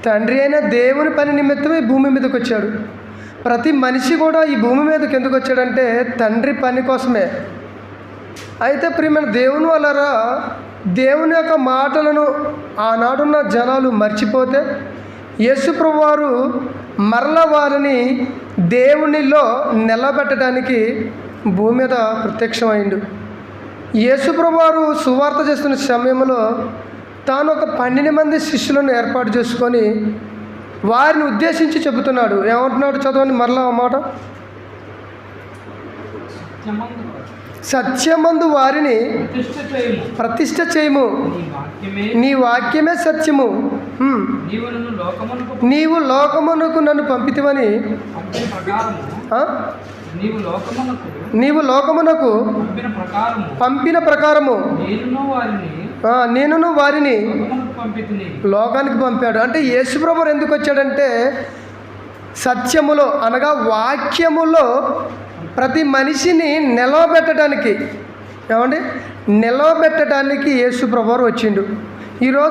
తండ్రి అయిన దేవుని పని నిమిత్తమే ఈ భూమి మీదకి వచ్చాడు. ప్రతి మనిషి కూడా ఈ భూమి మీదకి ఎందుకు వచ్చాడంటే తండ్రి పని కోసమే. అయితే ప్రియమైన దేవుని వలరా దేవుని యొక్క మాటలను ఆనాడున్న జనాలు మర్చిపోతే యేసుప్రభు వారు మరల వారిని దేవునిలో నిలబెట్టడానికి భూమి మీద ప్రత్యక్షమైండు. యేసుప్రభు వారు సువార్త చేస్తున్న సమయంలో తాను ఒక 12 మంది శిష్యులను ఏర్పాటు చేసుకొని వారిని ఉద్దేశించి చెబుతున్నాడు. ఏమంటున్నాడు? చదవండి మరలా ఆ మాట. సత్యమందు వారిని ప్రతిష్ఠ చేయము, నీ వాక్యమే సత్యము. నీవు లోకమునకు నన్ను పంపితివని, నీవు లోకమునకు పంపిన ప్రకారము నేనును వారిని లోకానికి పంపాడు. అంటే యేసుప్రభువు ఎందుకు వచ్చాడంటే సత్యములో అనగా వాక్యములో ప్రతి మనిషిని నిలవబెట్టడానికి, ఏమండి, నిలవబెట్టడానికి యేసుప్రభువు వచ్చిండు. ఈరోజు